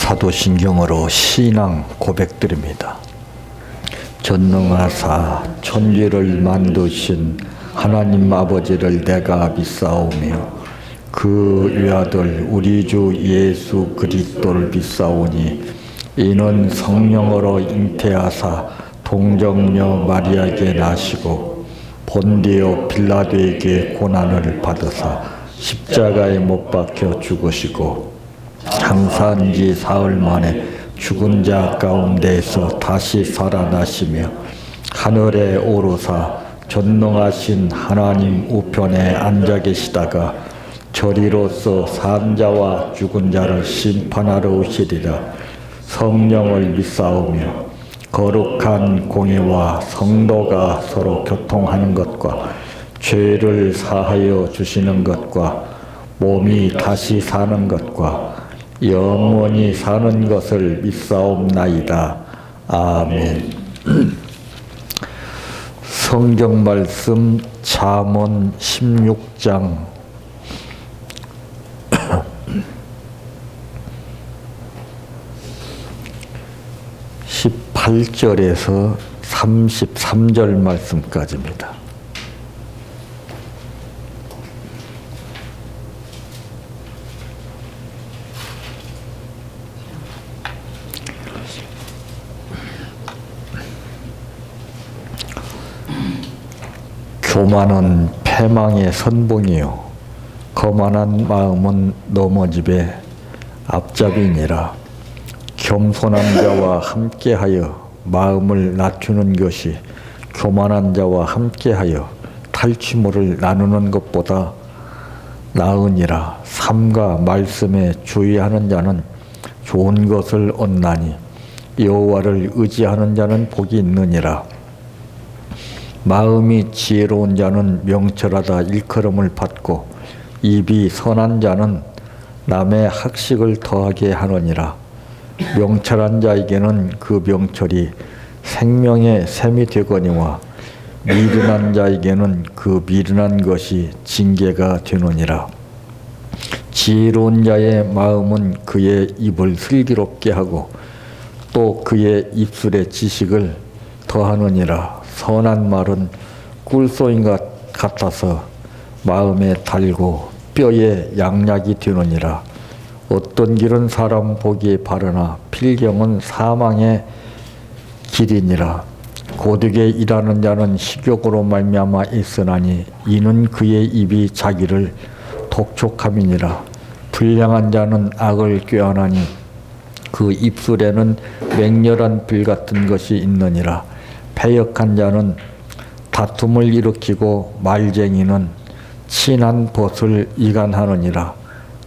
사도신경으로 신앙 고백드립니다. 전능하사 천지를 만드신 하나님 아버지를 내가 믿사오며 그 외아들 우리 주 예수 그리스도를 믿사오니 이는 성령으로 잉태하사 동정녀 마리아에게 나시고 본디오 빌라도에게 고난을 받으사 십자가에 못 박혀 죽으시고 장사한 지 사흘 만에 죽은 자 가운데에서 다시 살아나시며 하늘에 오르사 전능하신 하나님 우편에 앉아 계시다가 저리로서 산 자와 죽은 자를 심판하러 오시리라. 성령을 믿사오며 거룩한 공예와 성도가 서로 교통하는 것과 죄를 사하여 주시는 것과 몸이 다시 사는 것과 영원히 사는 것을 믿사옵나이다. 아멘. 성경 말씀 잠언 16장 18절에서 33절 말씀까지입니다. 교만은 패망의 선봉이요 거만한 마음은 넘어집의 앞잡이니라. 겸손한 자와 함께하여 마음을 낮추는 것이 교만한 자와 함께하여 탈취물을 나누는 것보다 나으니라. 삶과 말씀에 주의하는 자는 좋은 것을 얻나니 여호와를 의지하는 자는 복이 있느니라. 마음이 지혜로운 자는 명철하다 일컬음을 받고 입이 선한 자는 남의 학식을 더하게 하느니라. 명철한 자에게는 그 명철이 생명의 샘이 되거니와 미련한 자에게는 그 미련한 것이 징계가 되느니라. 지혜로운 자의 마음은 그의 입을 슬기롭게 하고 또 그의 입술에 지식을 더하느니라. 선한 말은 꿀소인 같아서 마음에 달고 뼈에 양약이 되느니라. 어떤 길은 사람 보기에 바르나 필경은 사망의 길이니라. 고되게 일하는 자는 식욕으로 말미암아 있으나니 이는 그의 입이 자기를 독촉함이니라. 불량한 자는 악을 꾀하나니 그 입술에는 맹렬한 불 같은 것이 있느니라. 패역한 자는 다툼을 일으키고 말쟁이는 친한 벗을 이간하느니라.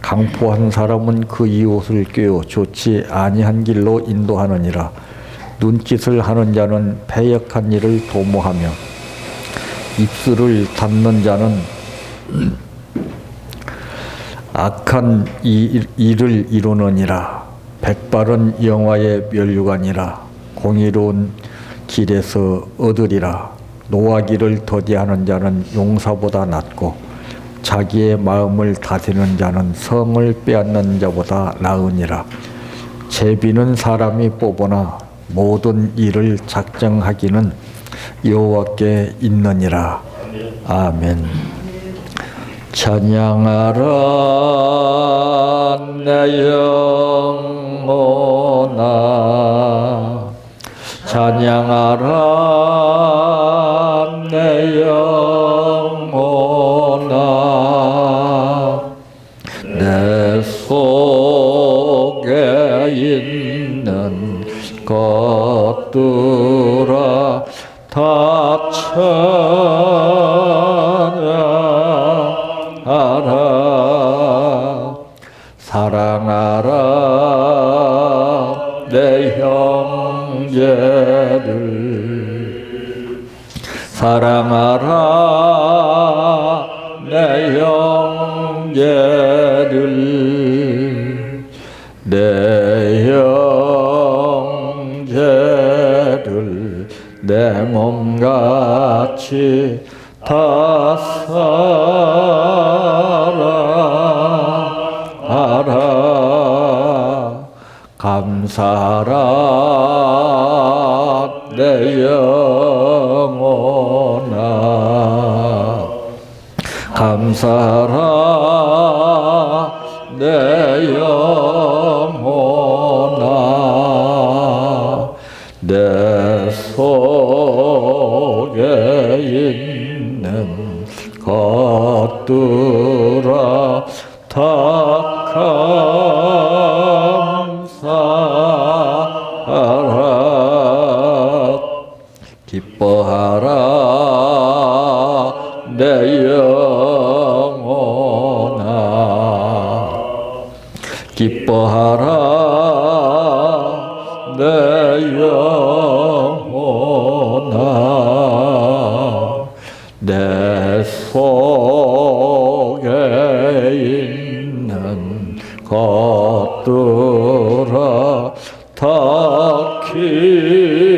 강포한 사람은 그 이웃을 꾀어 좋지 아니한 길로 인도하느니라. 눈짓을 하는 자는 패역한 일을 도모하며 입술을 닫는 자는 악한 일을 이루느니라. 백발은 영화의 면류관이라. 공의로운 길에서 얻으리라. 노하기를 더디하는 자는 용사보다 낫고 자기의 마음을 다스리는 자는 성을 빼앗는 자보다 나으니라. 제비는 사람이 뽑으나 모든 일을 작정하기는 여호와께 있느니라. 아멘. 찬양하라 내 영혼아, 찬양하라 내 영혼아, 내 속에 있는 것들아 다 찬양하라. 사랑하라 내 형제를, 사랑하라 내 형제를, 내 형제를 내 몸같이 다 사랑하라. 감사라 내 영혼아 감사라 내 영혼아 내 속에 있는 것들아 다 감사하라 기뻐하라 내 영혼아 기뻐하라 내 영혼아 내 속에 있는 것들아 다 기뻐하라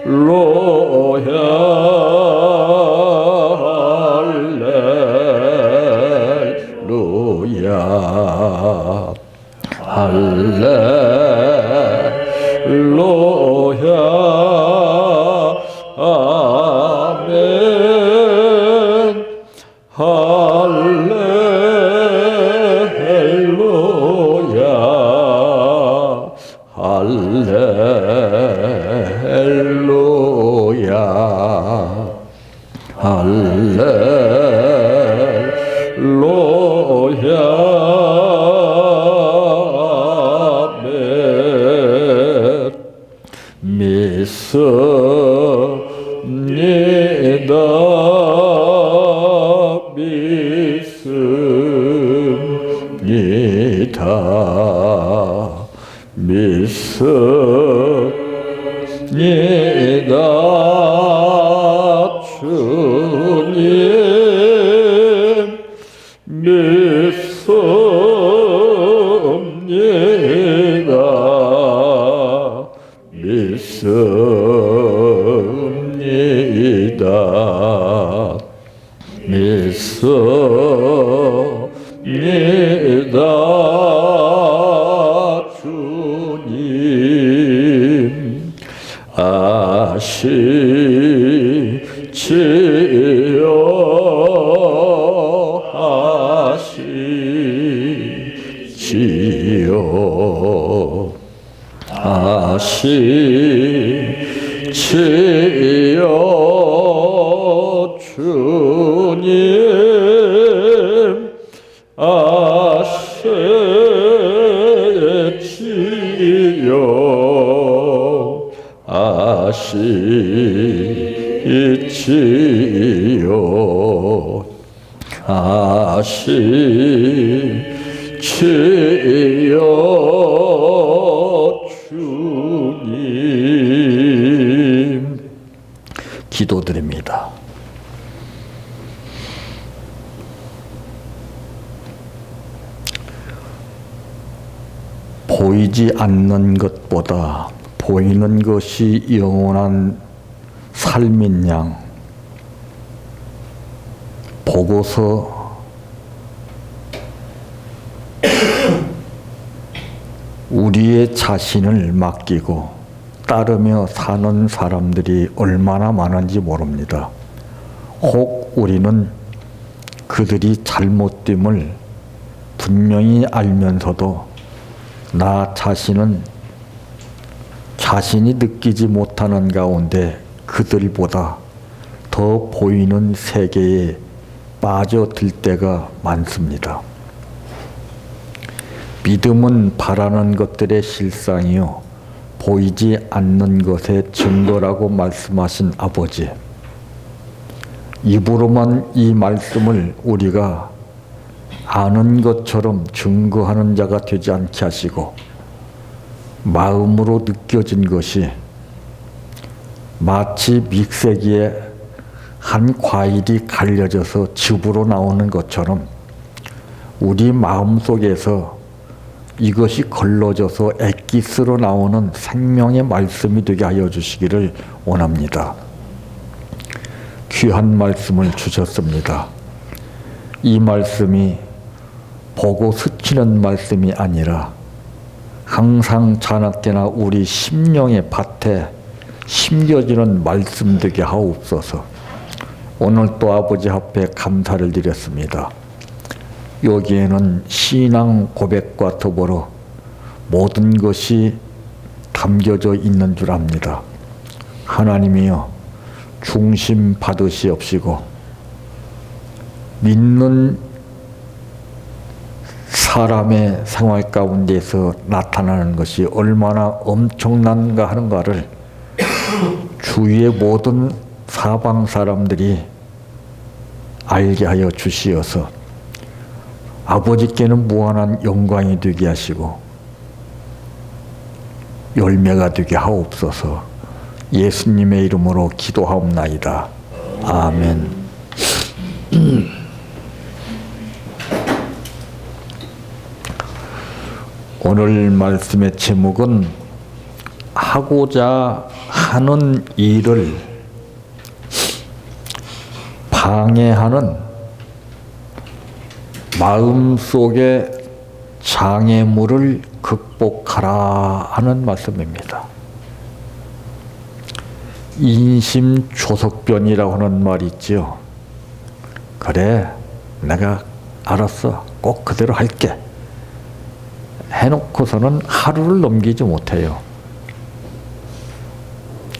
할렐루야 할렐루야 아멘 할렐루야 할렐루야 할렐루야 아멘 믿습니다 믿습니다 주님 믿습니다 믿습니다 믿습니다 주님 아시지요 아시지요 아시지요 주님 아시지요 아시지요 아시지요 주님 기도드립니다. 보이지 않는 것보다 보이는 것이 영원한 삶인 양 보고서 우리의 자신을 맡기고 따르며 사는 사람들이 얼마나 많은지 모릅니다. 혹 우리는 그들이 잘못됨을 분명히 알면서도 나 자신은 자신이 느끼지 못하는 가운데 그들보다 더 보이는 세계에 빠져들 때가 많습니다. 믿음은 바라는 것들의 실상이요 보이지 않는 것의 증거라고 말씀하신 아버지, 입으로만 이 말씀을 우리가 아는 것처럼 증거하는 자가 되지 않게 하시고 마음으로 느껴진 것이 마치 믹세기에 한 과일이 갈려져서 즙으로 나오는 것처럼 우리 마음속에서 이것이 걸러져서 엑기스로 나오는 생명의 말씀이 되게 하여 주시기를 원합니다. 귀한 말씀을 주셨습니다. 이 말씀이 보고 스치는 말씀이 아니라 항상 자나깨나 우리 심령의 밭에 심겨지는 말씀 되게 하옵소서. 오늘 또 아버지 앞에 감사를 드렸습니다. 여기에는 신앙 고백과 더불어 모든 것이 담겨져 있는 줄 압니다. 하나님이여, 중심 받으시옵시고 믿는 사람의 생활 가운데서 나타나는 것이 얼마나 엄청난가 하는가를 주위의 모든 사방 사람들이 알게 하여 주시어서 아버지께는 무한한 영광이 되게 하시고 열매가 되게 하옵소서. 예수님의 이름으로 기도하옵나이다. 아멘. 오늘 말씀의 제목은 하고자 하는 일을 방해하는 마음속의 장애물을 극복하라 하는 말씀입니다. 인심조석변이라고 하는 말이 있지요. 그래, 내가 알았어. 꼭 그대로 할게. 해놓고서는 하루를 넘기지 못해요.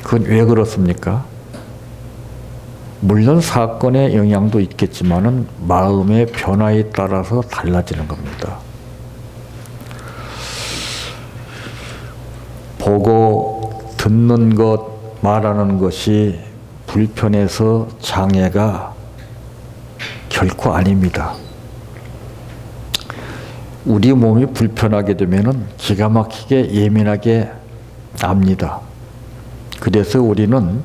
그건 왜 그렇습니까? 물론 사건의 영향도 있겠지만은 마음의 변화에 따라서 달라지는 겁니다. 보고 듣는 것, 말하는 것이 불편해서 장애가 결코 아닙니다. 우리 몸이 불편하게 되면은 기가 막히게 예민하게 압니다. 그래서 우리는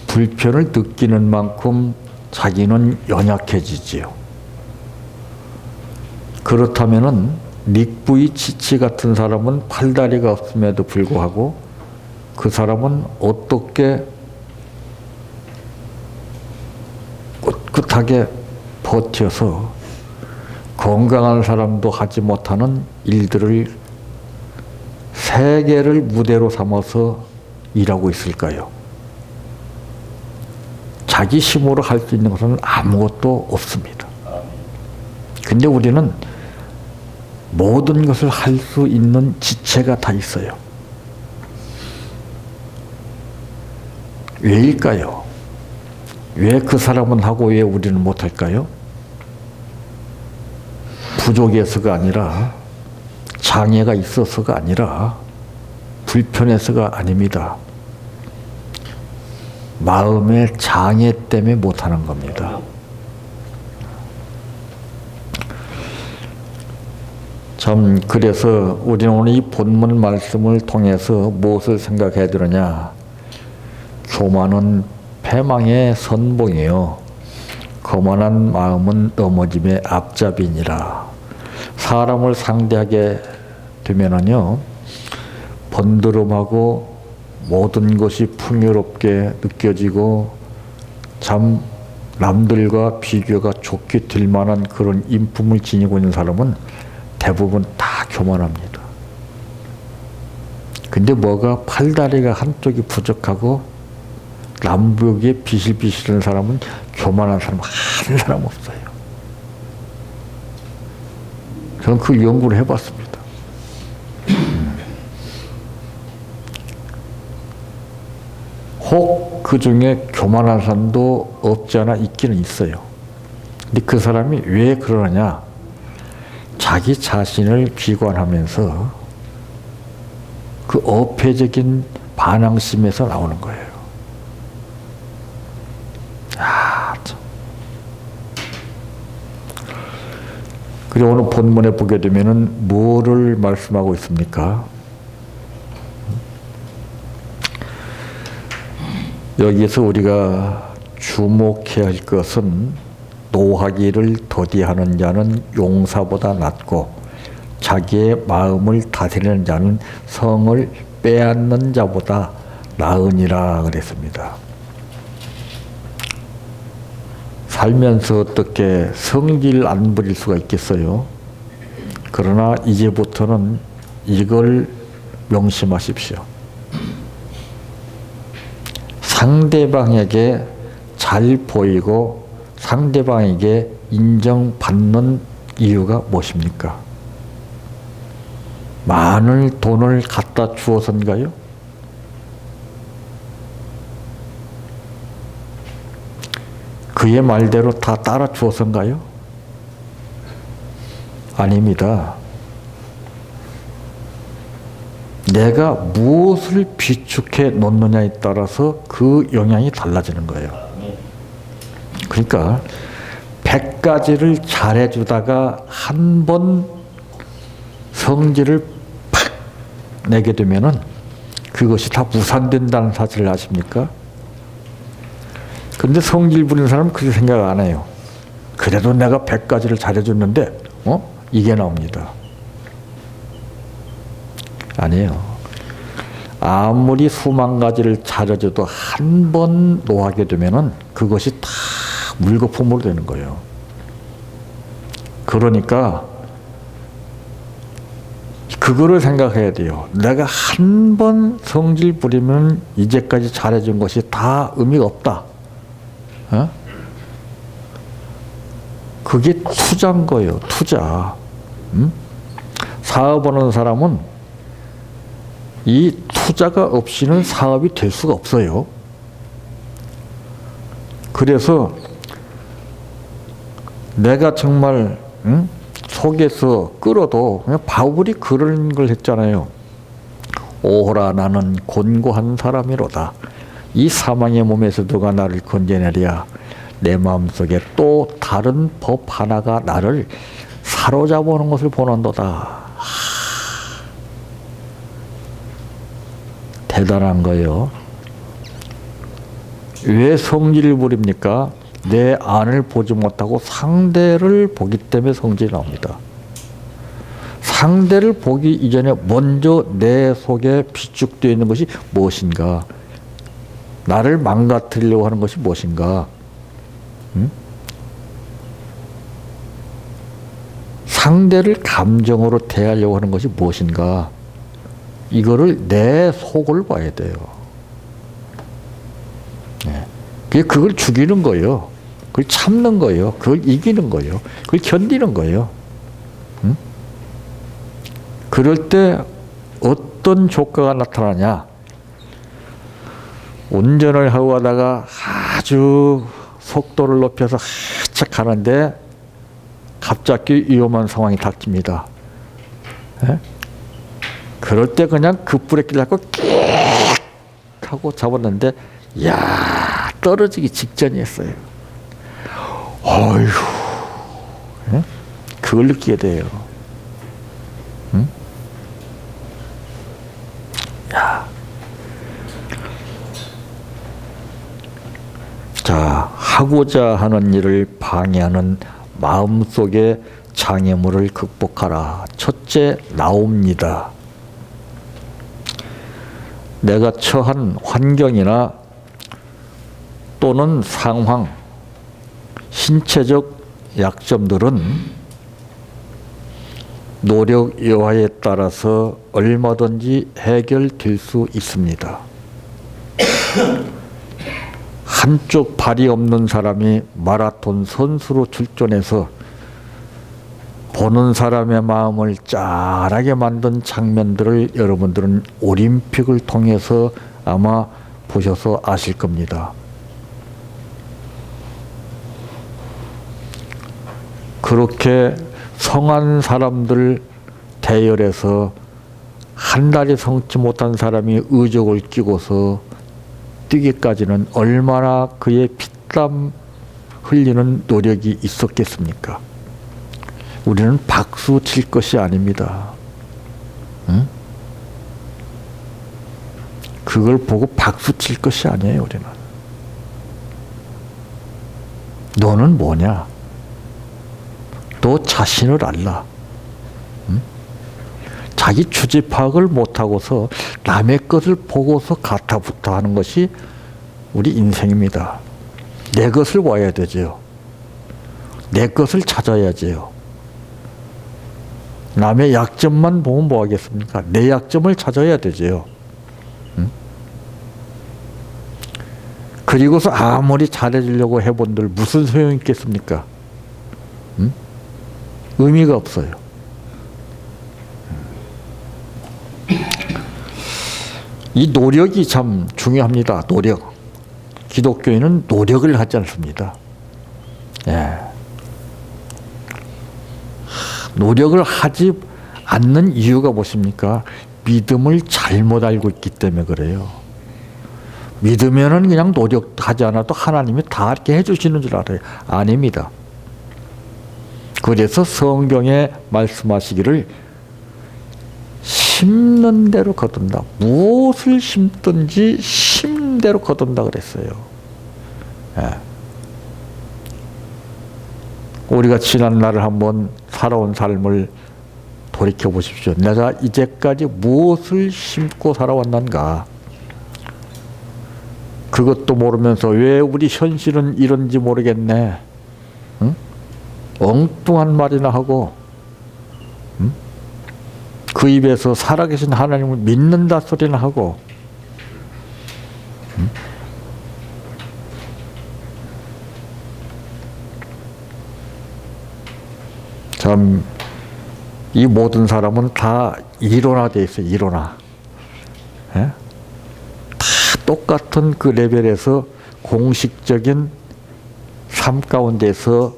불편을 느끼는 만큼 자기는 연약해지지요. 그렇다면은 닉부이 치치 같은 사람은 팔다리가 없음에도 불구하고 그 사람은 어떻게 꿋꿋하게 버텨서 건강한 사람도 하지 못하는 일들을 세계를 무대로 삼아서 일하고 있을까요? 자기 힘으로 할 수 있는 것은 아무것도 없습니다. 근데 우리는 모든 것을 할 수 있는 지체가 다 있어요. 왜일까요? 왜 그 사람은 하고 왜 우리는 못할까요? 부족해서가 아니라, 장애가 있어서가 아니라, 불편해서가 아닙니다. 마음의 장애 때문에 못하는 겁니다. 참, 그래서 우리는 오늘 이 본문 말씀을 통해서 무엇을 생각해야 되느냐? 교만은 패망의 선봉이요, 거만한 마음은 넘어짐의 앞잡이니라. 사람을 상대하게 되면은요, 번드름하고 모든 것이 풍요롭게 느껴지고 참 남들과 비교가 좋게 될 만한 그런 인품을 지니고 있는 사람은 대부분 다 교만합니다. 근데 뭐가 팔다리가 한쪽이 부족하고 남벽에 비실비실한 사람은 교만한 사람 한 사람 없어요. 저는 그 연구를 해봤습니다. 혹 그 중에 교만한 사람도 없지 않아 있기는 있어요. 근데 그 사람이 왜 그러느냐? 자기 자신을 비관하면서 그 어폐적인 반항심에서 나오는 거예요. 참. 그리고 오늘 본문에 보게 되면은 뭐를 말씀하고 있습니까? 여기에서 우리가 주목해야 할 것은 노하기를 더디하는 자는 용사보다 낫고 자기의 마음을 다스리는 자는 성을 빼앗는 자보다 나으니라 그랬습니다. 살면서 어떻게 성질 안 부릴 수가 있겠어요? 그러나 이제부터는 이걸 명심하십시오. 상대방에게 잘 보이고 상대방에게 인정받는 이유가 무엇입니까? 많은 돈을 갖다 주어서인가요? 그의 말대로 다 따라 주어서인가요? 아닙니다. 내가 무엇을 비축해 놓느냐에 따라서 그 영향이 달라지는 거예요. 그러니까 100가지를 잘해주다가 한 번 성질을 팍 내게 되면은 그것이 다 무산된다는 사실을 아십니까? 근데 성질 부리는 사람은 그렇게 생각 안 해요. 그래도 내가 100가지를 잘해줬는데 이게 나옵니다. 아니에요. 아무리 수만 가지를 잘해줘도 한 번 노하게 되면은 그것이 다 물거품으로 되는 거예요. 그러니까 그거를 생각해야 돼요. 내가 한 번 성질 부리면 이제까지 잘해준 것이 다 의미가 없다. 그게 투자인 거예요. 투자. 사업하는 사람은 이 투자가 없이는 사업이 될 수가 없어요. 그래서 내가 정말 속에서 끌어도 그냥 바울이 그런 걸 했잖아요. 오호라 나는 곤고한 사람이로다. 이 사망의 몸에서 누가 나를 건져내랴. 내 마음속에 또 다른 법 하나가 나를 사로잡아오는 것을 보는도다. 대단한 거예요. 왜 성질을 부립니까? 내 안을 보지 못하고 상대를 보기 때문에 성질이 나옵니다. 상대를 보기 이전에 먼저 내 속에 비축되어 있는 것이 무엇인가? 나를 망가뜨리려고 하는 것이 무엇인가? 상대를 감정으로 대하려고 하는 것이 무엇인가? 이거를 내 속을 봐야 돼요. 그걸 죽이는 거예요. 그걸 참는 거예요. 그걸 이기는 거예요. 그걸 견디는 거예요. 그럴 때 어떤 효과가 나타나냐? 운전을 하고 가다가 아주 속도를 높여서 활짝 가는데 갑자기 위험한 상황이 닥칩니다. 그럴 때 그냥 급브레이크를 잡고 끽 하고 잡았는데 야 떨어지기 직전이었어요. 어휴, 그걸 느끼게 돼요. 야. 자, 하고자 하는 일을 방해하는 마음속의 장애물을 극복하라. 첫째, 나옵니다. 내가 처한 환경이나 또는 상황, 신체적 약점들은 노력 여하에 따라서 얼마든지 해결될 수 있습니다. 한쪽 발이 없는 사람이 마라톤 선수로 출전해서 보는 사람의 마음을 짠하게 만든 장면들을 여러분들은 올림픽을 통해서 아마 보셔서 아실 겁니다. 그렇게 성한 사람들 대열에서 한 달이 성치 못한 사람이 의족을 끼고서 뛰기까지는 얼마나 그의 피땀 흘리는 노력이 있었겠습니까? 우리는 박수 칠 것이 아닙니다. 응? 그걸 보고 박수 칠 것이 아니에요, 우리는. 너는 뭐냐? 너 자신을 알라. 응? 자기 주제 파악을 못하고서 남의 것을 보고서 가타부타 하는 것이 우리 인생입니다. 내 것을 봐야 되죠. 내 것을 찾아야지요. 남의 약점만 보면 뭐 하겠습니까? 내 약점을 찾아야 되죠. 그리고서 아무리 잘해주려고 해본들 무슨 소용이 있겠습니까? 의미가 없어요. 이 노력이 참 중요합니다. 노력. 기독교인은 노력을 하지 않습니다. 예. 노력을 하지 않는 이유가 무엇입니까? 믿음을 잘못 알고 있기 때문에 그래요. 믿으면은 그냥 노력하지 않아도 하나님이 다 이렇게 해주시는 줄 알아요. 아닙니다. 그래서 성경에 말씀하시기를 심는 대로 거둔다. 무엇을 심든지 심는 대로 거둔다 그랬어요. 예. 우리가 지난 날을 한번 살아온 삶을 돌이켜 보십시오. 내가 이제까지 무엇을 심고 살아왔는가? 그것도 모르면서 왜 우리 현실은 이런지 모르겠네. 응? 엉뚱한 말이나 하고, 응? 그 입에서 살아계신 하나님을 믿는다 소리나 하고, 응? 참, 이 모든 사람은 다 이론화되어 있어요. 이론화. 예? 다 똑같은 그 레벨에서 공식적인 삶 가운데서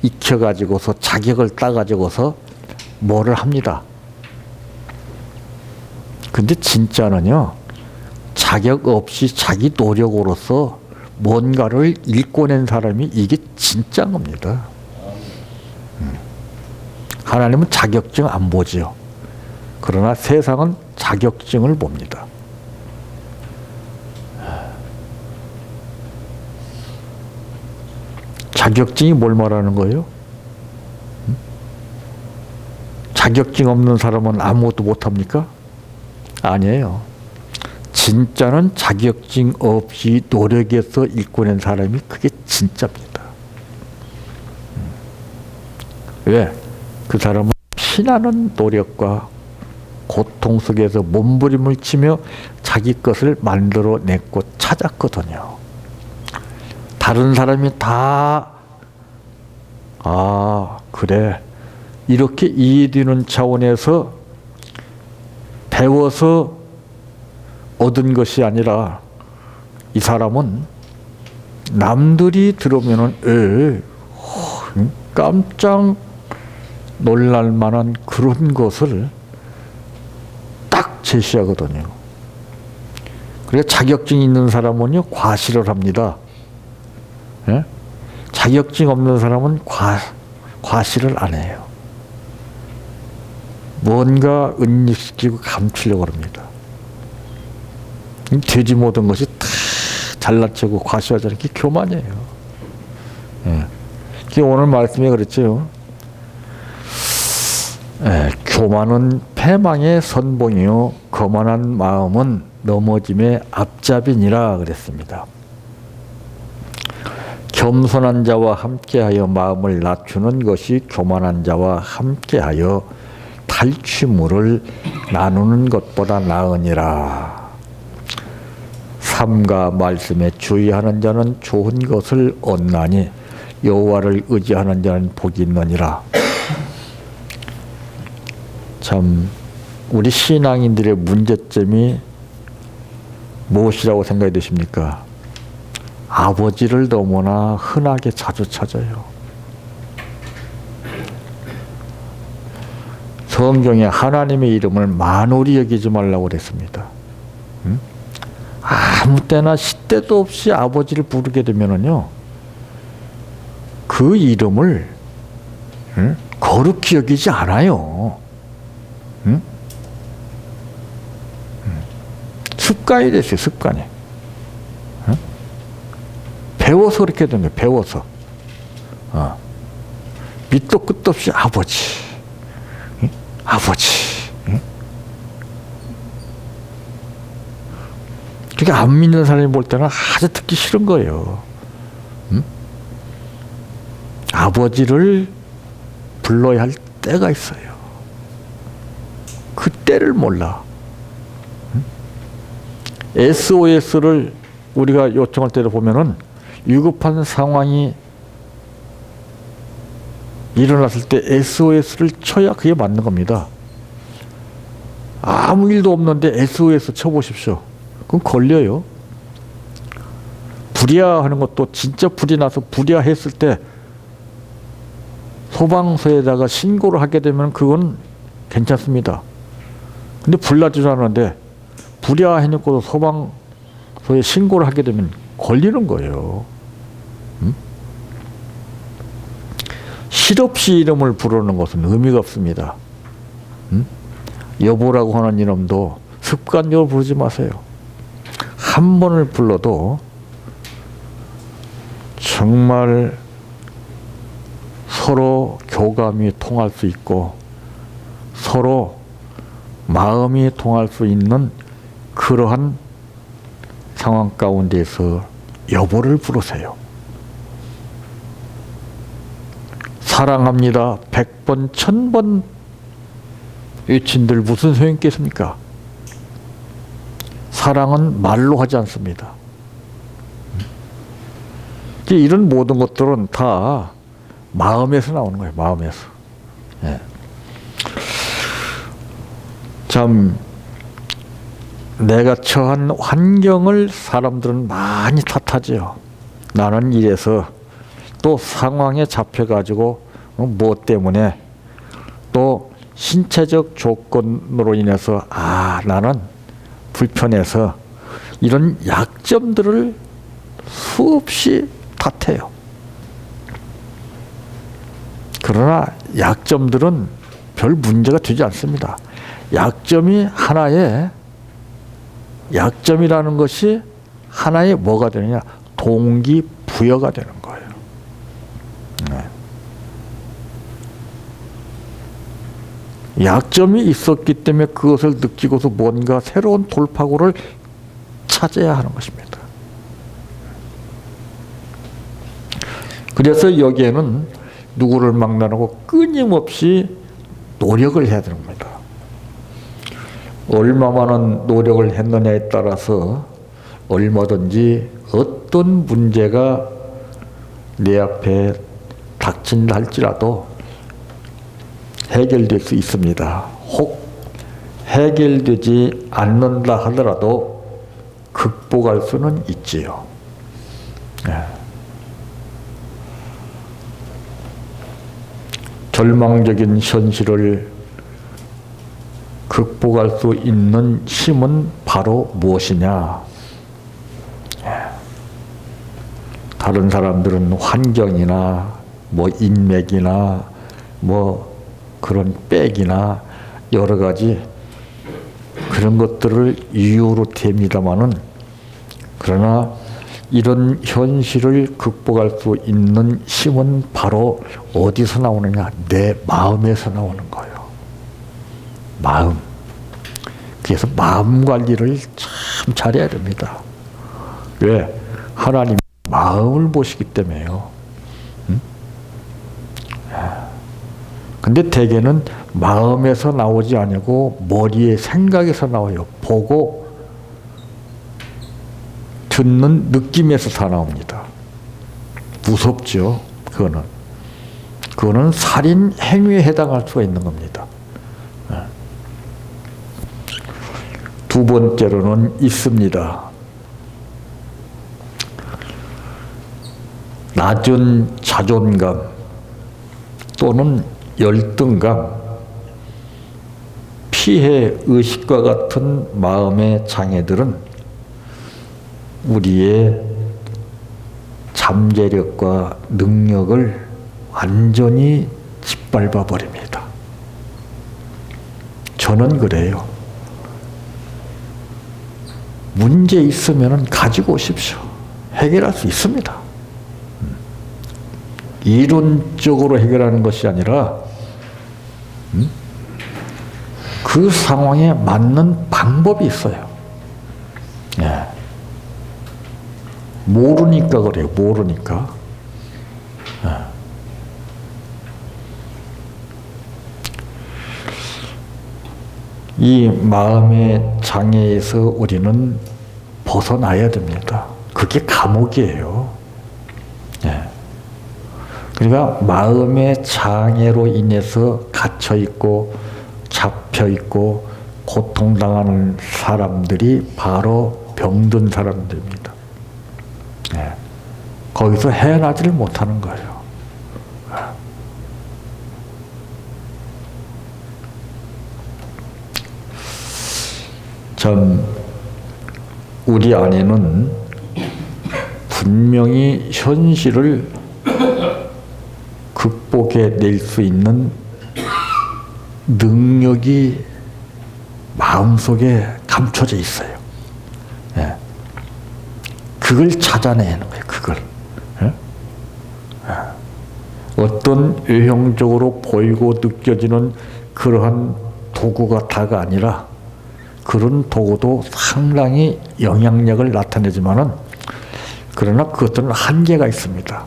익혀가지고서 자격을 따가지고서 뭐를 합니다. 근데 진짜는요, 자격 없이 자기 노력으로서 뭔가를 읽고낸 사람이 이게 진짜인 겁니다. 하나님은 자격증 안 보지요. 그러나 세상은 자격증을 봅니다. 자격증이 뭘 말하는 거예요? 자격증 없는 사람은 아무것도 못합니까? 아니에요. 진짜는 자격증 없이 노력해서 읽고낸 사람이 그게 진짜입니다. 왜? 그 사람은 피나는 노력과 고통 속에서 몸부림을 치며 자기 것을 만들어냈고 찾았거든요. 다른 사람이 다 그래, 이렇게 이해되는 차원에서 배워서 얻은 것이 아니라 이 사람은 남들이 들으면은 깜짝 놀랄 만한 그런 것을 딱 제시하거든요. 그래서 자격증이 있는 사람은요, 과시를 합니다. 예? 자격증 없는 사람은 과시를 안 해요. 뭔가 은닉시키고 감추려고 합니다. 되지 못한 것이 다 잘난 척하고 과시하자는 게 교만이에요. 예. 오늘 말씀에 그랬죠. 예, 교만은 패망의 선봉이요 거만한 마음은 넘어짐의 앞잡이니라 그랬습니다. 겸손한 자와 함께하여 마음을 낮추는 것이 교만한 자와 함께하여 탈취물을 나누는 것보다 나으니라. 삶과 말씀에 주의하는 자는 좋은 것을 얻나니 여호와를 의지하는 자는 복이 있느니라. 참 우리 신앙인들의 문제점이 무엇이라고 생각이 드십니까? 아버지를 너무나 흔하게 자주 찾아요. 성경에 하나님의 이름을 만홀히 여기지 말라고 그랬습니다. 아무 때나 시때도 없이 아버지를 부르게 되면은요, 그 이름을 거룩히 여기지 않아요. 습관이 됐어요, 습관이. 배워서 그렇게 된 거예요, 배워서. 밑도 끝도 없이 아버지. 아버지. 그게 안 믿는 사람이 볼 때는 아주 듣기 싫은 거예요. 아버지를 불러야 할 때가 있어요. 그 때를 몰라. SOS를 우리가 요청할 때도 보면은 위급한 상황이 일어났을 때 SOS를 쳐야 그게 맞는 겁니다. 아무 일도 없는데 SOS 쳐보십시오. 그럼 걸려요. 불이야 하는 것도 진짜 불이 나서 불이야 했을 때 소방서에다가 신고를 하게 되면 그건 괜찮습니다. 근데 불나지도 않았는데 불이야 해놓고도 소방서에 신고를 하게 되면 걸리는 거예요. 실없이 이름을 부르는 것은 의미가 없습니다. 여보라고 하는 이름도 습관적으로 부르지 마세요. 한 번을 불러도 정말 서로 교감이 통할 수 있고 서로 마음이 통할 수 있는 그러한 상황 가운데서 여보를 부르세요. 사랑합니다. 100번, 1000번 외친들 무슨 소용이 있겠습니까? 사랑은 말로 하지 않습니다. 이런 모든 것들은 다 마음에서 나오는 거예요. 마음에서. 예. 참 내가 처한 환경을 사람들은 많이 탓하죠. 나는 이래서 또 상황에 잡혀가지고 뭐 때문에 또 신체적 조건으로 인해서 나는 불편해서 이런 약점들을 수없이 탓해요. 그러나 약점들은 별 문제가 되지 않습니다. 약점이 하나의 약점이라는 것이 하나의 뭐가 되느냐? 동기부여가 되는 거예요. 네. 약점이 있었기 때문에 그것을 느끼고서 뭔가 새로운 돌파구를 찾아야 하는 것입니다. 그래서 여기에는 누구를 막론하고 끊임없이 노력을 해야 되는 겁니다. 얼마만한 노력을 했느냐에 따라서 얼마든지 어떤 문제가 내 앞에 닥친다 할지라도 해결될 수 있습니다. 혹 해결되지 않는다 하더라도 극복할 수는 있지요. 네. 절망적인 현실을 극복할 수 있는 힘은 바로 무엇이냐? 다른 사람들은 환경이나 뭐 인맥이나 뭐 그런 백이나 여러 가지 그런 것들을 이유로 댑니다마는 그러나 이런 현실을 극복할 수 있는 힘은 바로 어디서 나오느냐? 내 마음에서 나오는 거예요. 마음. 그래서 마음 관리를 참 잘해야 됩니다. 왜? 하나님 마음을 보시기 때문에요. 근데 대개는 마음에서 나오지 아니고 머리의 생각에서 나와요. 보고 듣는 느낌에서 다 나옵니다. 무섭죠. 그거는 살인 행위에 해당할 수가 있는 겁니다. 두 번째로는 있습니다. 낮은 자존감 또는 열등감, 피해 의식과 같은 마음의 장애들은 우리의 잠재력과 능력을 완전히 짓밟아 버립니다. 저는 그래요. 문제 있으면 가지고 오십시오. 해결할 수 있습니다. 이론적으로 해결하는 것이 아니라 그 상황에 맞는 방법이 있어요. 예. 모르니까 그래요. 모르니까. 예. 이 마음의 장애에서 우리는 벗어나야 됩니다. 그게 감옥이에요. 예. 그러니까 마음의 장애로 인해서 갇혀 있고 잡혀 있고 고통당하는 사람들이 바로 병든 사람들입니다. 예. 거기서 헤어나지를 못하는 거예요. 참 우리 안에는 분명히 현실을 극복해 낼 수 있는 능력이 마음속에 감춰져 있어요. 예. 그걸 찾아내는 거예요. 그걸. 예? 예. 어떤 외형적으로 보이고 느껴지는 그러한 도구가 다가 아니라 그런 도구도 상당히 영향력을 나타내지만은 그러나 그것들은 한계가 있습니다.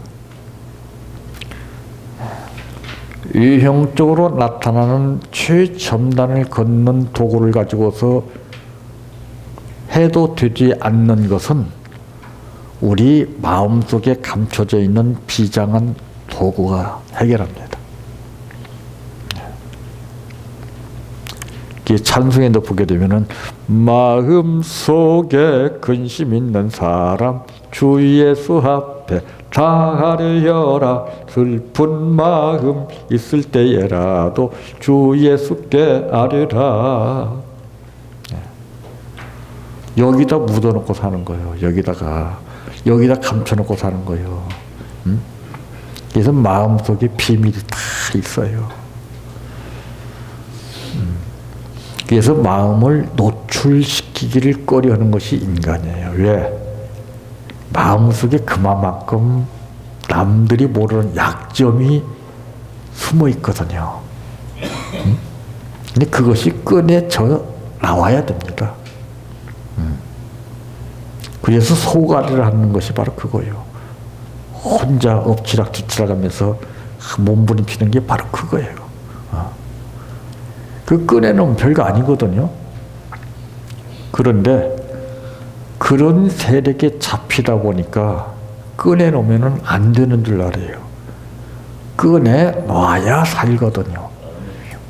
외형적으로 나타나는 최첨단을 걷는 도구를 가지고서 해도 되지 않는 것은 우리 마음속에 감춰져 있는 비장한 도구가 해결합니다. 찬송에도 보게 되면은 마음속에 근심 있는 사람 주 예수 앞에 다하려라 슬픈 마음 있을 때에라도 주 예수께 아뢰라. 여기다 묻어놓고 사는 거예요. 여기다 감춰놓고 사는 거예요. 그래서 마음속에 비밀이 다 있어요. 그래서 마음을 노출시키기를 꺼려하는 것이 인간이에요. 왜? 마음속에 그만큼 남들이 모르는 약점이 숨어 있거든요. 근데 그것이 꺼내져 나와야 됩니다. 그래서 소가리를 하는 것이 바로 그거예요. 혼자 엎치락뒤치락 하면서 몸부림치는 게 바로 그거예요. 그 꺼내놓으면 별거 아니거든요. 그런데 그런 세력에 잡히다 보니까 꺼내놓으면 안 되는 줄 알아요. 꺼내놔야 살거든요.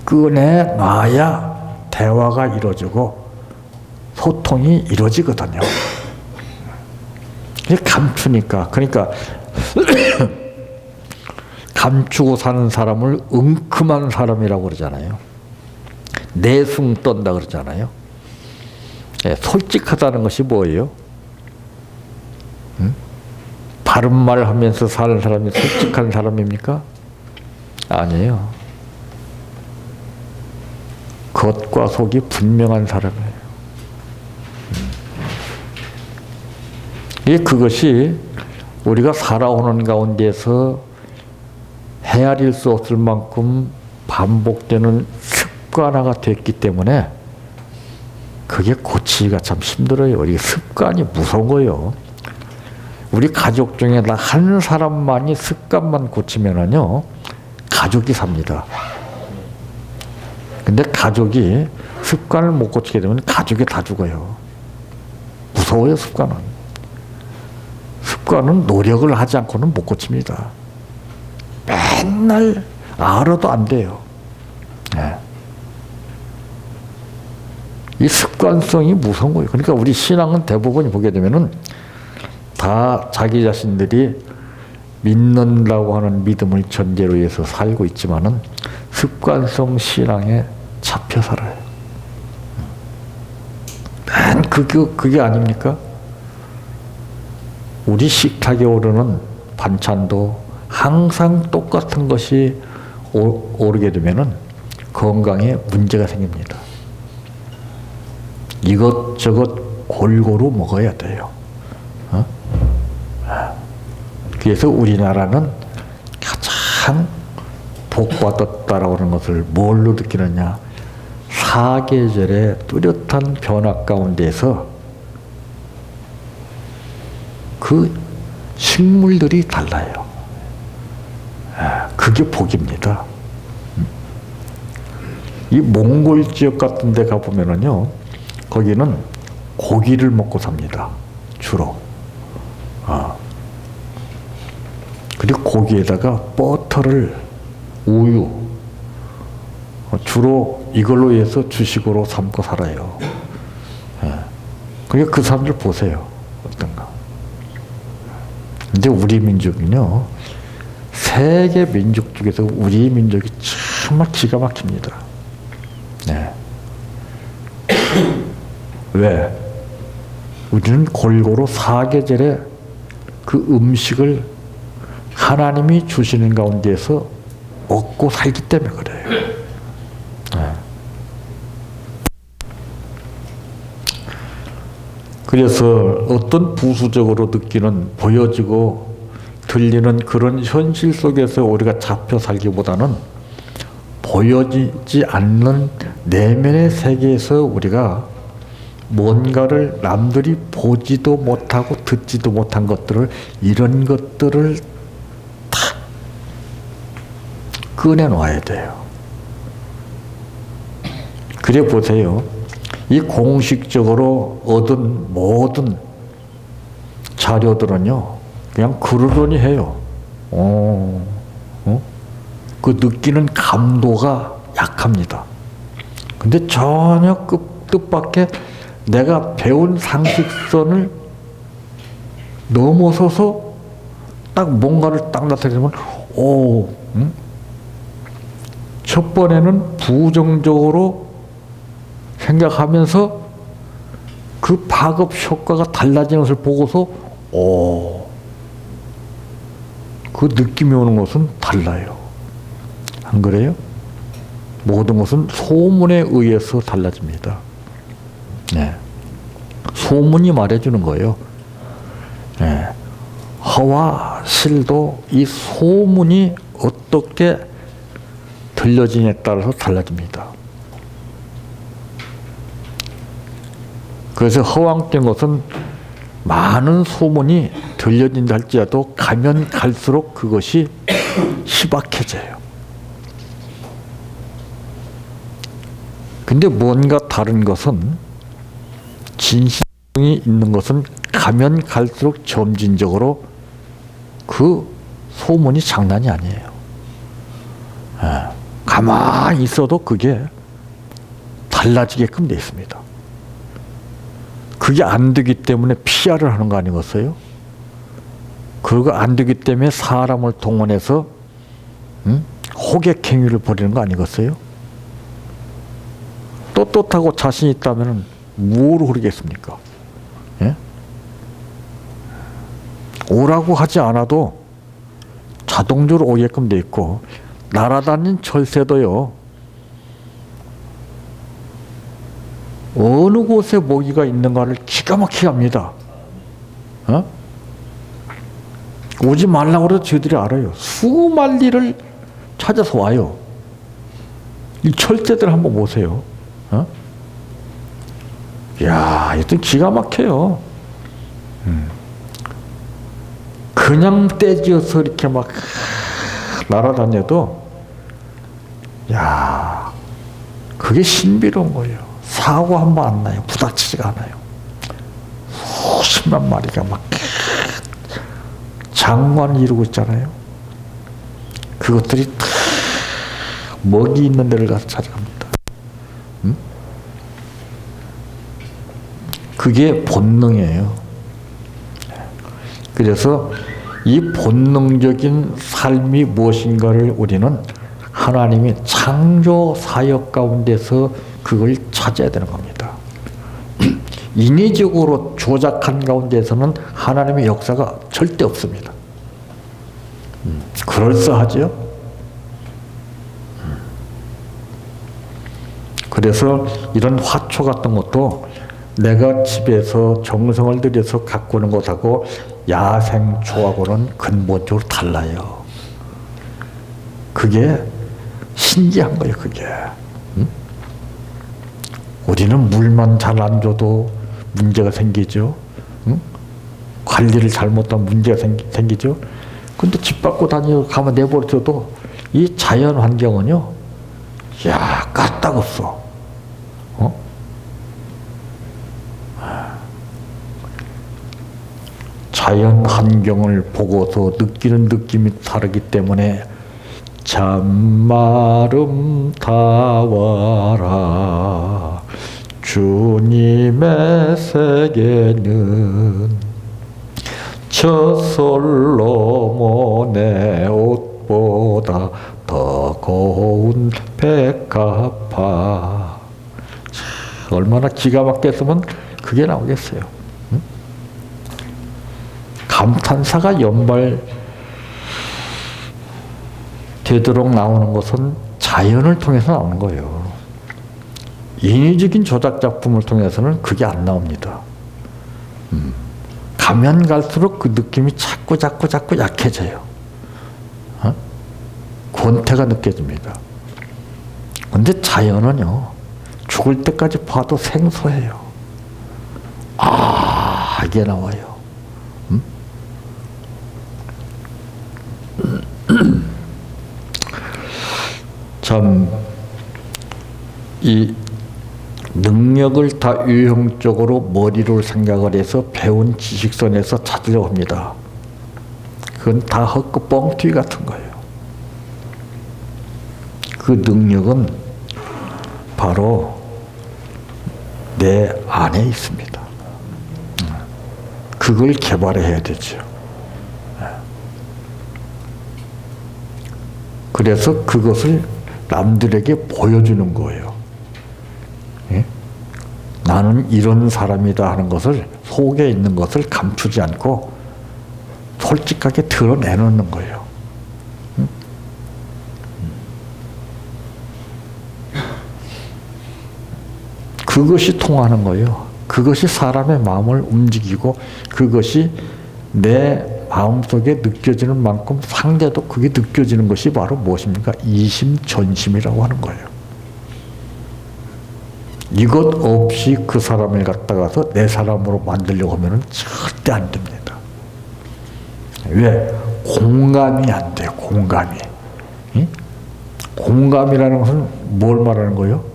꺼내놔야 대화가 이루어지고 소통이 이루어지거든요. 감추니까. 그러니까 감추고 사는 사람을 은큼한 사람이라고 그러잖아요. 내숭 떤다 그러잖아요. 예, 솔직하다는 것이 뭐예요? 바른 말 하면서 사는 사람이 솔직한 사람입니까? 아니에요. 겉과 속이 분명한 사람이에요. 그것이 우리가 살아오는 가운데서 헤아릴 수 없을 만큼 반복되는 습관화가 됐기 때문에 그게 고치기가 참 힘들어요. 우리 습관이 무서운 거예요. 우리 가족 중에 한 사람만이 습관만 고치면은요, 가족이 삽니다. 근데 가족이 습관을 못 고치게 되면 가족이 다 죽어요. 무서워요, 습관은. 습관은 노력을 하지 않고는 못 고칩니다. 맨날 알아도 안 돼요. 네. 이 습관성이 무서운 거예요. 그러니까 우리 신앙은 대부분 보게 되면은 다 자기 자신들이 믿는다고 하는 믿음을 전제로 해서 살고 있지만은 습관성 신앙에 잡혀 살아요. 난 그게 아닙니까? 우리 식탁에 오르는 반찬도 항상 똑같은 것이 오르게 되면은 건강에 문제가 생깁니다. 이것저것 골고루 먹어야 돼요. 그래서 우리나라는 가장 복받았다라고 하는 것을 뭘로 느끼느냐? 사계절의 뚜렷한 변화 가운데서 그 식물들이 달라요. 이 몽골 지역 같은 데 가보면은요, 거기는 고기를 먹고 삽니다. 주로. 그리고 고기에다가 버터를, 우유, 주로 이걸로 해서 주식으로 삼고 살아요. 그러니까 그 사람들 보세요. 어떤가. 근데 우리 민족은요, 세계 민족 중에서 우리 민족이 정말 기가 막힙니다. 네. 왜? 우리는 골고루 사계절에 그 음식을 하나님이 주시는 가운데에서 먹고 살기 때문에 그래요. 네. 그래서 어떤 부수적으로 느끼는, 보여지고 들리는 그런 현실 속에서 우리가 잡혀 살기보다는 보여지지 않는 내면의 세계에서 우리가 뭔가를 남들이 보지도 못하고 듣지도 못한 것들을, 이런 것들을 다 꺼내놓아야 돼요. 그래 보세요. 이 공식적으로 얻은 모든 자료들은요, 그냥 그러려니 해요. 그 느끼는 감도가 약합니다. 근데 전혀 뜻밖의 내가 배운 상식선을 넘어서서 딱 뭔가를 딱 나타내면, 첫 번에는 부정적으로 생각하면서 그 파급 효과가 달라지는 것을 보고서, 그 느낌이 오는 것은 달라요. 안 그래요? 모든 것은 소문에 의해서 달라집니다. 네. 소문이 말해주는 거예요. 네. 허와 실도 이 소문이 어떻게 들려지냐에 따라서 달라집니다. 그래서 허황된 것은 많은 소문이 들려진다 할지라도 가면 갈수록 그것이 희박해져요. 근데 뭔가 다른 것은, 진실성이 있는 것은 가면 갈수록 점진적으로 그 소문이 장난이 아니에요. 가만히 있어도 그게 달라지게끔 돼 있습니다. 그게 안 되기 때문에 PR을 하는 거 아니겠어요? 그거 안 되기 때문에 사람을 동원해서 호객행위를 벌이는 거 아니겠어요? 떳떳하고 자신 있다면 뭐로 그러겠습니까? 예? 오라고 하지 않아도 자동적으로 오게끔 돼 있고, 날아다니는 철새도요, 어느 곳에 모기가 있는가를 기가 막히게 합니다. 오지 말라고 해도 저희들이 알아요. 수만리를 찾아서 와요. 이 철새들 한번 보세요. 이야, 이것도 기가 막혀요. 그냥 떼지어서 이렇게 막 날아다녀도, 야, 그게 신비로운 거예요. 사고 한 번 안 나요. 부닥치지가 않아요. 수십만 마리가 막 장관을 이루고 있잖아요. 그것들이 다 먹이 있는 데를 가서 찾아갑니다. 그게 본능이에요. 그래서 이 본능적인 삶이 무엇인가를 우리는 하나님이 창조 사역 가운데서 그걸 찾아야 되는 겁니다. 인위적으로 조작한 가운데서는 하나님의 역사가 절대 없습니다. 그럴싸하죠? 그래서 이런 화초 같은 것도 내가 집에서 정성을 들여서 갖고 오는 것하고 야생초하고는 근본적으로 달라요. 그게 신기한 거예요, 그게. 우리는 물만 잘 안 줘도 문제가 생기죠. 관리를 잘못하면 문제가 생기죠. 근데 집 밖으로 가면 내버려둬도 이 자연 환경은요, 야, 까딱없어. 자연 환경을 보고서 느끼는 느낌이 다르기 때문에 참마름 다와라 주님의 세계는 저 솔로몬의 옷보다 더 고운 백합화. 얼마나 기가 막혔으면 그게 나오겠어요. 응? 감탄사가 연발 되도록 나오는 것은 자연을 통해서 나오는 거예요. 인위적인 조작 작품을 통해서는 그게 안 나옵니다. 가면 갈수록 그 느낌이 자꾸 약해져요. 권태가 느껴집니다. 근데 자연은요, 죽을 때까지 봐도 생소해요. 아, 이게 나와요. 참, 이 능력을 다 유형적으로 머리로 생각을 해서 배운 지식선에서 찾으려고 합니다. 그건 다 헛고 뻥튀기 같은 거예요. 그 능력은 바로 내 안에 있습니다. 그걸 개발해야 되죠. 그래서 그것을 남들에게 보여주는 거예요. 예? 나는 이런 사람이다 하는 것을, 속에 있는 것을 감추지 않고 솔직하게 드러내놓는 거예요. 그것이 통하는 거예요. 그것이 사람의 마음을 움직이고 그것이 내 마음속에 느껴지는 만큼 상대도 그게 느껴지는 것이 바로 무엇입니까? 이심전심이라고 하는 거예요. 이것 없이 그 사람을 갖다가서 내 사람으로 만들려고 하면 절대 안 됩니다. 왜? 공감이 안 돼요. 공감이. 응? 공감이라는 것은 뭘 말하는 거예요?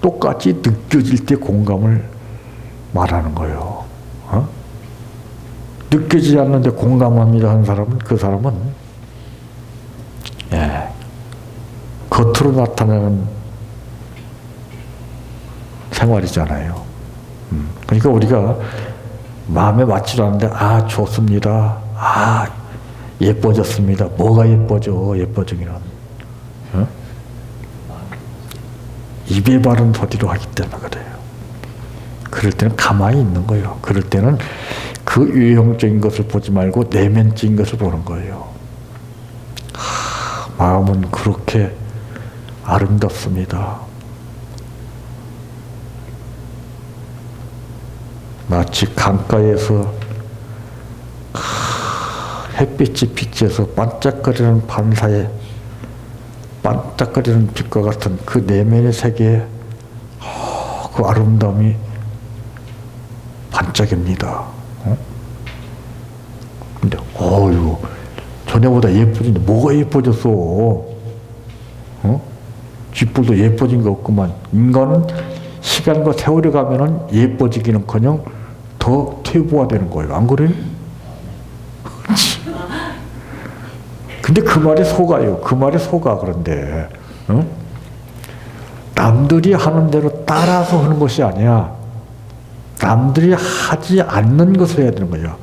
똑같이 느껴질 때 공감을 말하는 거예요. 느껴지지 않는데 공감합니다 하는 사람은, 그 사람은 겉으로 나타나는 생활이잖아요. 그러니까 우리가 마음에 맞지도 않는데 아 좋습니다. 아 예뻐졌습니다. 뭐가 예뻐져? 예뻐지기는 입에 바른 소리로 하기 때문에 그래요. 그럴 때는 가만히 있는 거예요. 그럴 때는 그 유형적인 것을 보지 말고 내면적인 것을 보는 거예요. 마음은 그렇게 아름답습니다. 마치 강가에서 햇빛이 비쳐서 반짝거리는 반사에 반짝거리는 빛과 같은 그 내면의 세계에 그 아름다움이 반짝입니다. 근데 어휴 전에보다 예뻐진데 뭐가 예뻐졌어? 쥐뿔도 예뻐진 거 없구만. 인간은 시간과 세월이 가면은 예뻐지기는커녕 더 퇴보화되는 거예요. 안 그래요? 근데 그 말이 속아요. 그 말이 속아. 그런데 남들이 하는 대로 따라서 하는 것이 아니야. 남들이 하지 않는 것을 해야 되는 거예요.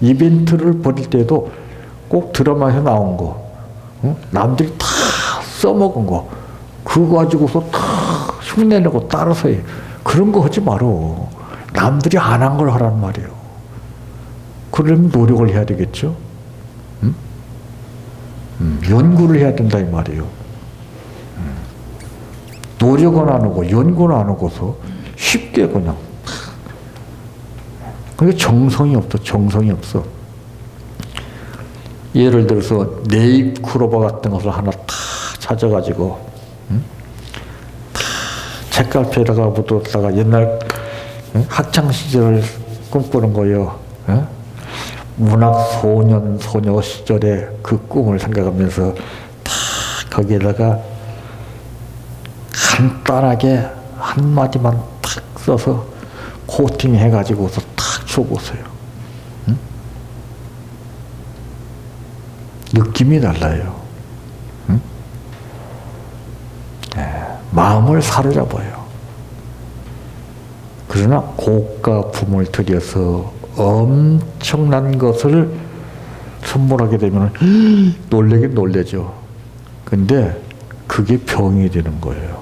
이벤트를 벌일 때도 꼭 드라마에서 나온 거, 남들이 다 써먹은 거, 그거 가지고서 다 흉내내고 따라서 해. 그런 거 하지 말어. 남들이 안 한 걸 하란 말이에요. 그러려면 노력을 해야 되겠죠? 연구를 해야 된다 이 말이에요. 노력은 안 하고 연구는 안 하고서 쉽게 그냥. 그게 정성이 없어. 정성이 없어. 예를 들어서 네잎 크로버 같은 것을 하나 다 찾아가지고 다 책갈피에다가 묻었다가 옛날 학창 시절을 꿈꾸는 거예요. 문학 소년 소녀 시절의 그 꿈을 생각하면서 다 거기에다가 간단하게 한마디만 탁 써서 코팅해가지고서 탁 줘보세요. 응? 느낌이 달라요. 응? 네, 마음을 사로잡아요. 그러나 고가품을 들여서 엄청난 것을 선물하게 되면 놀래긴 놀래죠. 근데 그게 병이 되는 거예요.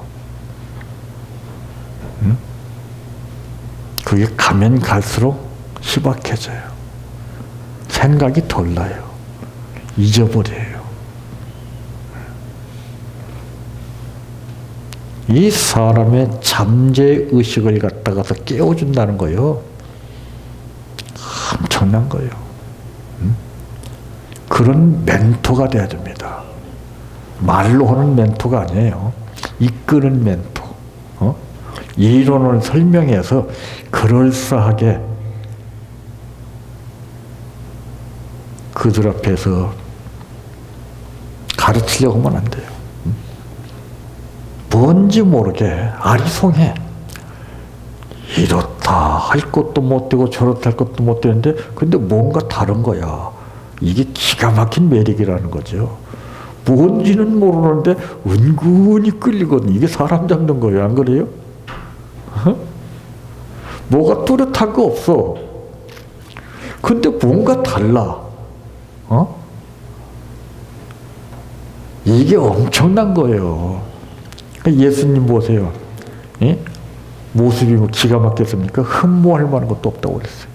응? 그게 가면 갈수록 희박해져요. 생각이 덜 나요. 잊어버려요. 이 사람의 잠재의식을 갖다가서 깨워준다는 거예요. 엄청난 거예요. 응? 그런 멘토가 돼야 됩니다. 말로 하는 멘토가 아니에요. 이끄는 멘토. 이론을 설명해서 그럴싸하게 그들 앞에서 가르치려고 하면 안 돼요. 뭔지 모르게 아리송해. 이렇다 할 것도 못 되고 저렇다 할 것도 못 되는데 근데 뭔가 다른 거야. 이게 기가 막힌 매력이라는 거죠. 뭔지는 모르는데 은근히 끌리거든. 이게 사람 잡는 거예요. 안 그래요? 뭐가 뚜렷한 거 없어. 근데 뭔가 달라. 이게 엄청난 거예요. 예수님 보세요. 예? 모습이 뭐 기가 막혔습니까? 흠모할 만한 것도 없다고 그랬어요.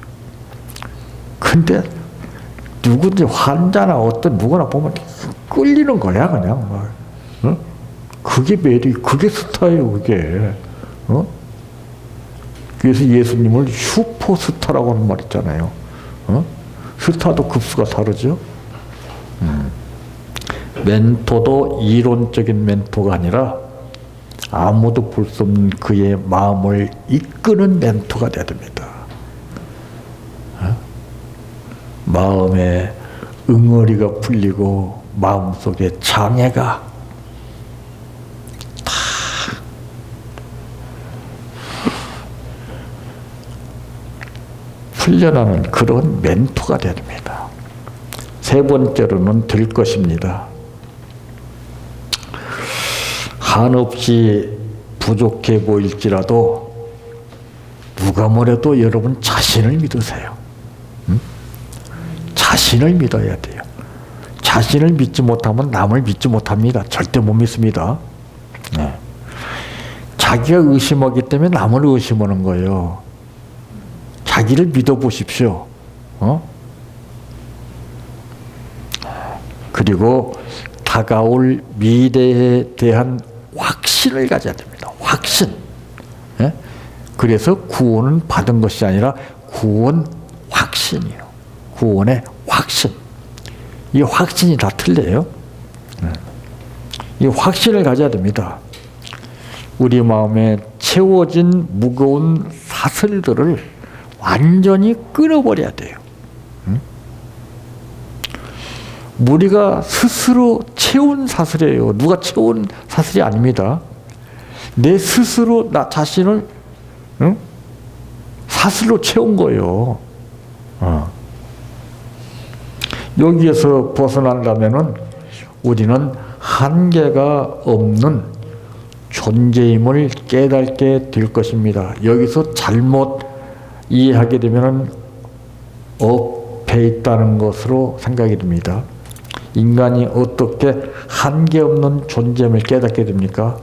근데 누구든지 환자나 어떤 누구나 보면 끌리는 거야 그냥 막. 그게 매력, 그게 스타예요 그게. 그래서 예수님을 슈퍼스타라고 하는 말 있잖아요. 스타도 급수가 다르죠. 멘토도 이론적인 멘토가 아니라 아무도 볼 수 없는 그의 마음을 이끄는 멘토가 돼야 됩니다. 마음에 응어리가 풀리고 마음속에 장애가 다 풀려나는 그런 멘토가 돼야 됩니다. 세 번째로는 될 것입니다. 한없이 부족해 보일지라도 누가 뭐래도 여러분 자신을 믿으세요. 자신을 믿어야 돼요. 자신을 믿지 못하면 남을 믿지 못합니다. 절대 못 믿습니다. 네. 자기가 의심하기 때문에 남을 의심하는 거예요. 자기를 믿어보십시오. 그리고 다가올 미래에 대한 확신을 가져야 됩니다. 확신. 예? 그래서 구원은 받은 것이 아니라 구원 확신이에요. 구원의 확신. 이 확신이 다 틀려요. 이 확신을 가져야 됩니다. 우리 마음에 채워진 무거운 사슬들을 완전히 끊어버려야 돼요. 우리가 스스로 채운 사슬이에요. 누가 채운 사슬이 아닙니다. 내 스스로 나 자신을 사슬로 채운 거예요. 여기에서 벗어나려면은 우리는 한계가 없는 존재임을 깨닫게 될 것입니다. 여기서 잘못 이해하게 되면은 업해 있다는 것으로 생각이 듭니다. 인간이 어떻게 한계 없는 존재임을 깨닫게 됩니까?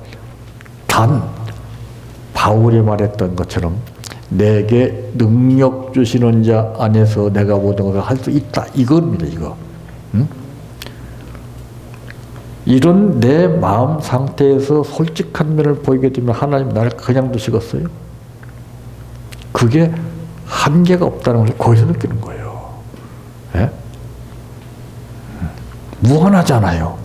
단 바울이 말했던 것처럼 내게 능력 주시는 자 안에서 내가 모든 것을 할 수 있다. 이겁니다. 이거. 이런 내 마음 상태에서 솔직한 면을 보이게 되면 하나님 나를 그냥 두시겠어요? 그게 한계가 없다는 걸 거기서 느끼는 거예요. 예? 무한하잖아요.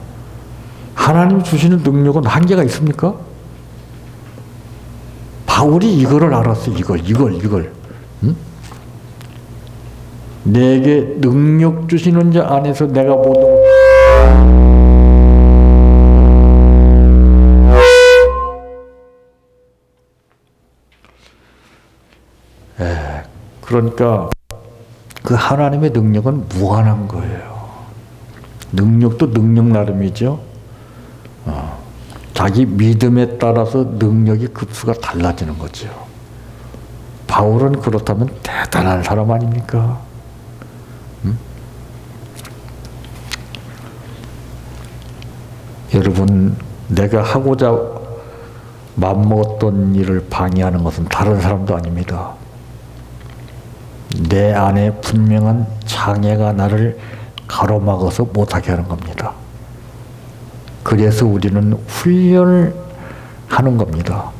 하나님 주시는 능력은 한계가 있습니까? 바울이 이거를 알았어. 이걸. 응? 내게 능력 주시는 자 안에서 내가 모든 그러니까 그 하나님의 능력은 무한한 거예요. 능력도 능력 나름이죠. 자기 믿음에 따라서 능력이 급수가 달라지는 거죠. 바울은 그렇다면 대단한 사람 아닙니까? 여러분, 내가 하고자 맘먹었던 일을 방해하는 것은 다른 사람도 아닙니다. 내 안에 분명한 장애가 나를 가로막아서 못하게 하는 겁니다. 그래서 우리는 훈련을 하는 겁니다.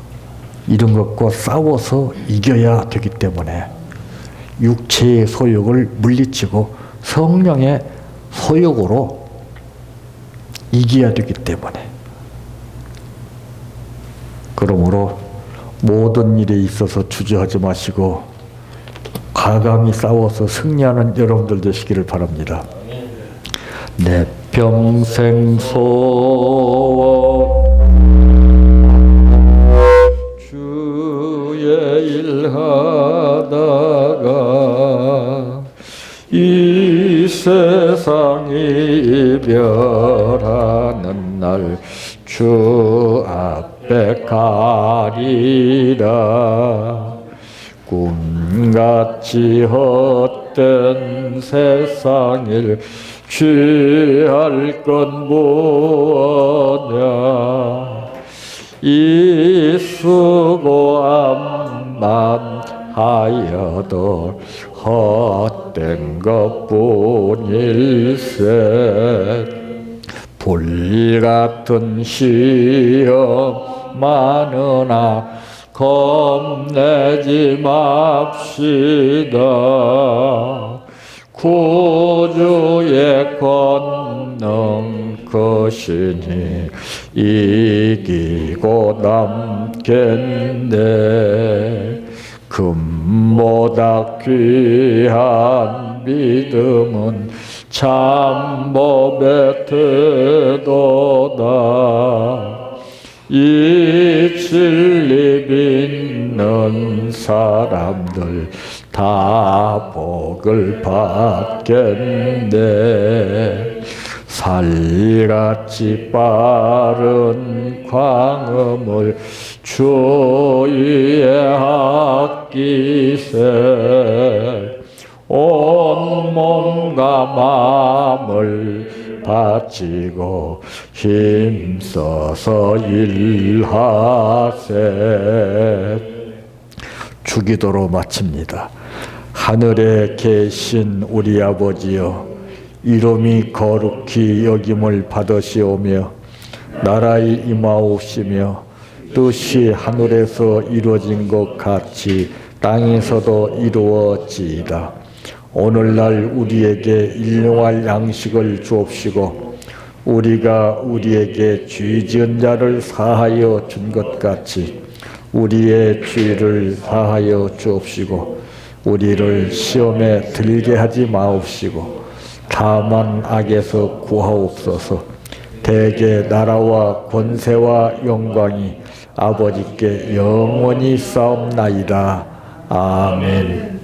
이런 것과 싸워서 이겨야 되기 때문에 육체의 소욕을 물리치고 성령의 소욕으로 이겨야 되기 때문에, 그러므로 모든 일에 있어서 주저하지 마시고 과감히 싸워서 승리하는 여러분들 되시기를 바랍니다. 내 평생 소원 주의 일하다가 이 세상이 이별하는 날 주 앞에 가리라. 꿈같이 헛된 세상을 취할 건 뭐냐. 이 수고함만 하여도 헛된 것뿐일세. 불같은 시험 많으나 겁내지 맙시다. 구주의 권능 크시니 이기고 남겠네. 금보다 귀한 믿음은 참법의 태도다. 이 진리 믿는 사람들 다 복을 받겠네. 살같이 빠른 광음을 주위에 아끼세. 온몸과 마음을 바치고 힘써서 일하세. 주기도로 마칩니다. 하늘에 계신 우리 아버지여, 이름이 거룩히 여김을 받으시오며 나라의 임하옵시며 뜻이 하늘에서 이루어진 것 같이 땅에서도 이루어지이다. 오늘날 우리에게 일용할 양식을 주옵시고 우리가 우리에게 죄 지은 자를 사하여 준 것 같이 우리의 죄를 사하여 주옵시고 우리를 시험에 들게 하지 마옵시고 다만 악에서 구하옵소서. 대개 나라와 권세와 영광이 아버지께 영원히 싸움나이다. 아멘.